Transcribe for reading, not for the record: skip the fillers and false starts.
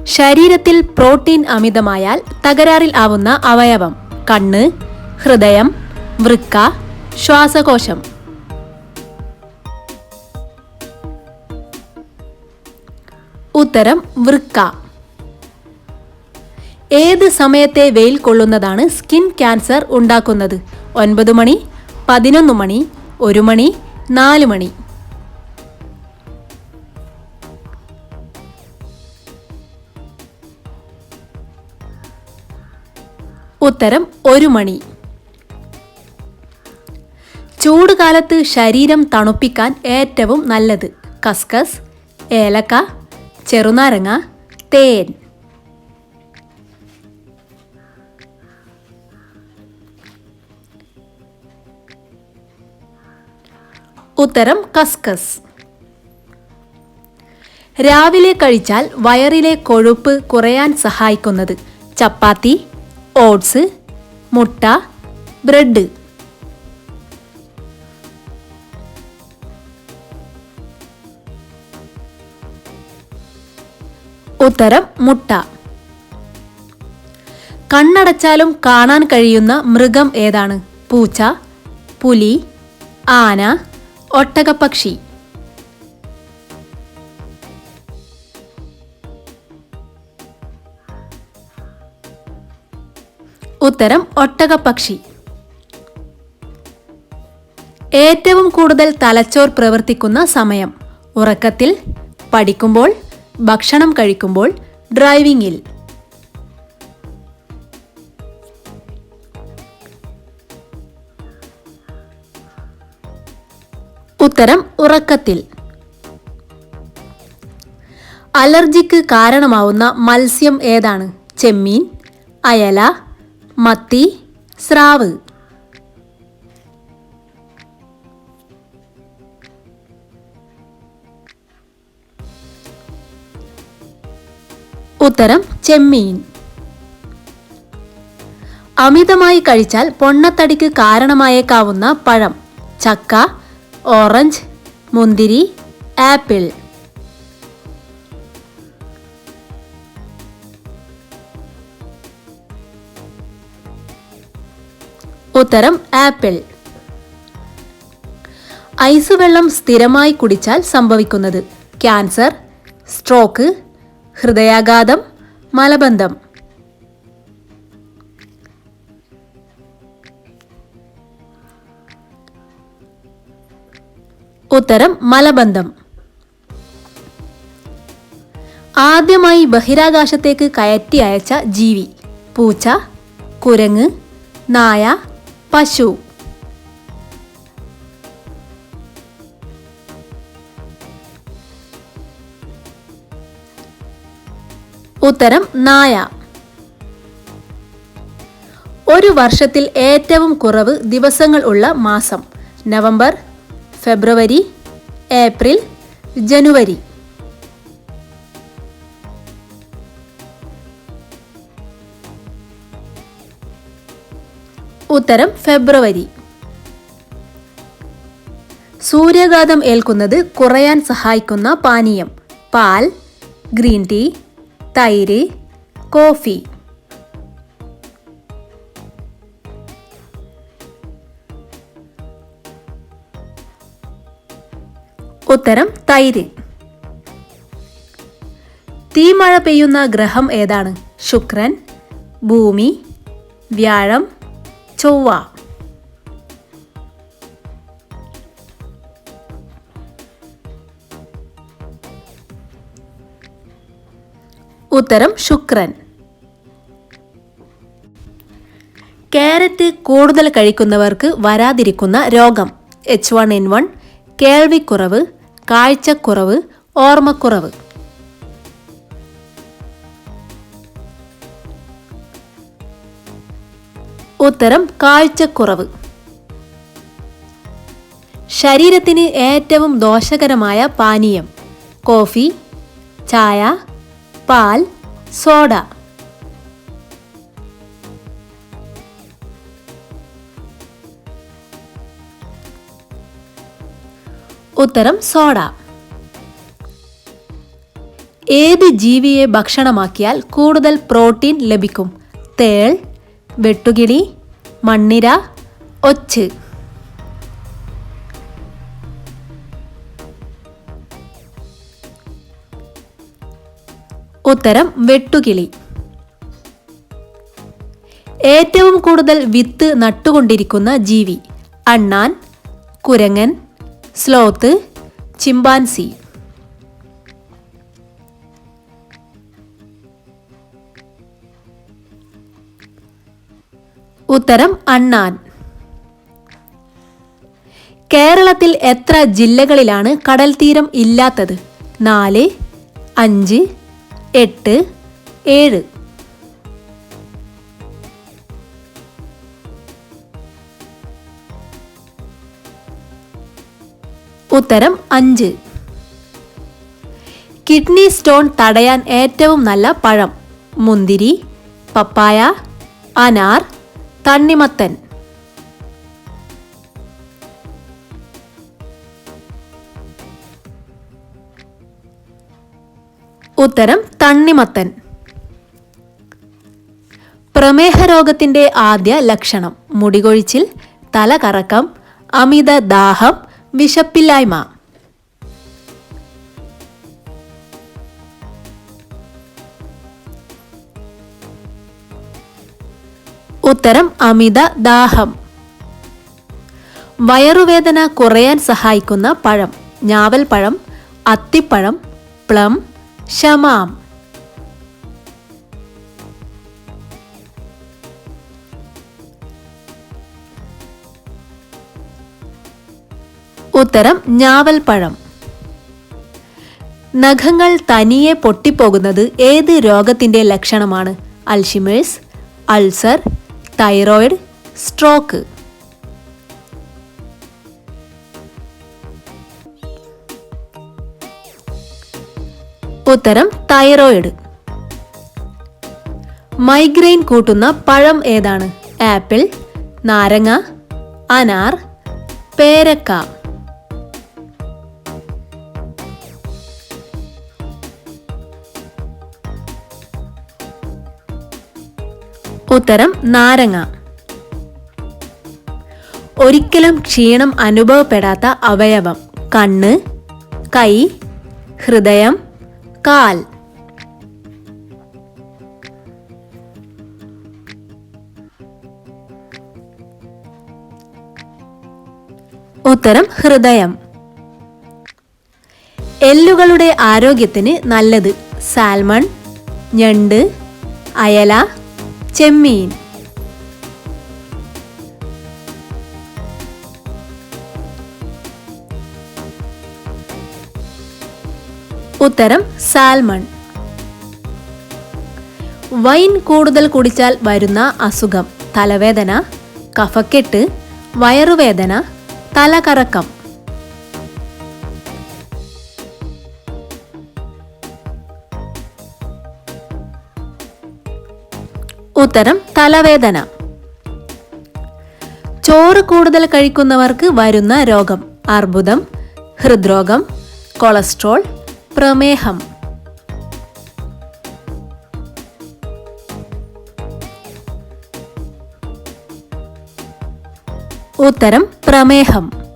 ശരീരത്തിൽ പ്രോട്ടീൻ അമിതമായാൽ തകരാറിൽ ആവുന്ന അവയവം: കണ്ണ്, ഹൃദയം, വൃക്ക, ശ്വാസകോശം. ഉത്തരം വൃക്ക. ഏത് സമയത്തെ വെയിൽ കൊള്ളുന്നതാണ് സ്കിൻ ക്യാൻസർ ഉണ്ടാക്കുന്നത്? 9 മണി, 11 മണി, 1 മണി, 4 മണി. ഉത്തരം 1 മണി. ചൂടുകാലത്ത് ശരീരം തണുപ്പിക്കാൻ ഏറ്റവും നല്ലത്: കസ്കസ്, ഏലക്ക, ചെറുനാരങ്ങ, തേൻ. ഉത്തരം കസ്കസ്. രാവിലെ കഴിച്ചാൽ വയറിലെ കൊഴുപ്പ് കുറയാൻ സഹായിക്കുന്നത്: ചപ്പാത്തി, ഓട്സ്, മുട്ട, ബ്രെഡ്. ഉത്തരം മുട്ട. കണ്ണടച്ചാലും കാണാൻ കഴിയുന്ന മൃഗം ഏതാണ്? പൂച്ച, പുലി, ആന, ഒട്ടകപ്പക്ഷി. ഉത്തരം ഒട്ടകപ്പക്ഷി. ഏറ്റവും കൂടുതൽ തലച്ചോർ പ്രവർത്തിക്കുന്ന സമയം: ഉറക്കത്തിൽ, പഠിക്കുമ്പോൾ, ഭക്ഷണം കഴിക്കുമ്പോൾ, ഡ്രൈവിംഗിൽ. ഉത്തരം ഉറക്കത്തിൽ. അലർജിക്ക് കാരണമാവുന്ന മത്സ്യം ഏതാണ്? ചെമ്മീൻ, അയല, മത്തി, സ്രാവ്. ഉത്തരം ചെമ്മീൻ. അമിതമായി കഴിച്ചാൽ പൊണ്ണത്തടിക്ക് കാരണമായേക്കാവുന്ന പഴം: ചക്ക, ഓറഞ്ച്, മുന്തിരി, ആപ്പിൾ. ഉത്തരം ആപ്പിൾ. ഐസ് വെള്ളം സ്ഥിരമായി കുടിച്ചാൽ സംഭവിക്കുന്നത്: ക്യാൻസർ, സ്ട്രോക്ക്, ഹൃദയാഘാതം, മലബന്ധം. ഉത്തരം മലബന്ധം. ആദ്യമായി ബഹിരാകാശത്തേക്ക് കയറ്റി അയച്ച ജീവി: പൂച്ച, കുരങ്ങ്, നായ, പശു. ഉത്തരം നായ. ഒരു വർഷത്തിൽ ഏറ്റവും കുറവ് ദിവസങ്ങൾ ഉള്ള മാസം: നവംബർ, ഫെബ്രുവരി, ഏപ്രിൽ, ജനുവരി. ഉത്തരം ഫെബ്രുവരി. സൂര്യാഘാതം ഏൽക്കുന്നത് കുറയാൻ സഹായിക്കുന്ന പാനീയം: പാൽ, ഗ്രീൻ ടീ, തൈര്, കോഫി. ഉത്തരം തൈര്. തീമഴ പെയ്യുന്ന ഗ്രഹം ഏതാണ്? ശുക്രൻ, ഭൂമി, വ്യാഴം, ചൊവ്വ. ഉത്തരം ശുക്രൻ. ക്യാരറ്റ് കൂടുതൽ കഴിക്കുന്നവർക്ക് വരാതിരിക്കുന്ന രോഗം: H1N1, കേൾവിക്കുറവ്, കാഴ്ചക്കുറവ്, ഓർമ്മക്കുറവ്. ഉത്തരം കാഴ്ചക്കുറവ്. ശരീരത്തിന് ഏറ്റവും ദോഷകരമായ പാനീയം: കോഫി, ചായ, പാൽ, സോഡ. ഉത്തരം സോഡ. ഏത് ജീവിയെ ഭക്ഷണമാക്കിയാൽ കൂടുതൽ പ്രോട്ടീൻ ലഭിക്കും? തേൾ, വെട്ടുകിളി, മണ്ണിര, ഒച്ച്. ഉത്തരം വെട്ടുകിളി. ഏറ്റവും കൂടുതൽ വിത്ത് നട്ടുകൊണ്ടിരിക്കുന്ന ജീവി? അണ്ണാൻ, കുരങ്ങൻ, സ്ലോത്ത്, ചിമ്പാൻസി. ഉത്തരം അണ്ണാൻ. കേരളത്തിൽ എത്ര ജില്ലകളിലാണ് കടൽ തീരം ഇല്ലാത്തത്? 4, 5, 8, 7. ഉത്തരം 5. കിഡ്നി സ്റ്റോൺ തടയാൻ ഏറ്റവും നല്ല പഴം? മുന്തിരി, പപ്പായ, അനാർ, തണ്ണിമത്തൻ. ഉത്തരം തണ്ണിമത്തൻ. പ്രമേഹ രോഗത്തിന്റെ ആദ്യ ലക്ഷണം? മുടികൊഴിച്ചിൽ, തലകറക്കം, അമിത ദാഹം, വിശപ്പില്ലായ്മ. ഉത്തരം അമിത ദാഹം. വയറുവേദന കുറയാൻ സഹായിക്കുന്ന പഴം? ഞാവൽപ്പഴം, അത്തിപ്പഴം, പ്ലം, ശമാം. ഉത്തരം ഞാവൽപ്പഴം. നഖങ്ങൾ തനിയെ പൊട്ടിപ്പോകുന്നത് ഏത് രോഗത്തിന്റെ ലക്ഷണമാണ്? Alzheimer's, ulcer, thyroid, stroke. ഉത്തരം തൈറോയിഡ്. മൈഗ്രെയിൻ കൂട്ടുന്ന പഴം ഏതാണ്? ആപ്പിൾ, നാരങ്ങ, അനാർ, പേരക്ക. ഉത്തരം നാരങ്ങ. ഒരിക്കലും ക്ഷീണം അനുഭവപ്പെടാത്ത അവയവം? കണ്ണ്, കൈ, ഹൃദയം, കാൽ. ഉത്തരം ഹൃദയം. എല്ലുകളുടെ ആരോഗ്യത്തിന് നല്ലത്? സാൽമൺ, ഞണ്ട്, അയല, ചെമ്മീൻ. ഉത്തരം സാൽമൺ. വൈൻ കൂടുതൽ കുടിച്ചാൽ വരുന്ന അസുഖം? തലവേദന, കഫക്കെട്ട്, വയറുവേദന, തലകറക്കം. ഉത്തരം തലവേദന. ചോറ് കൂടുതൽ കഴിക്കുന്നവർക്ക് വരുന്ന രോഗം? അർബുദം, ഹൃദ്രോഗം, കൊളസ്ട്രോൾ, പ്രമേഹം. ഉത്തരം പ്രമേഹം.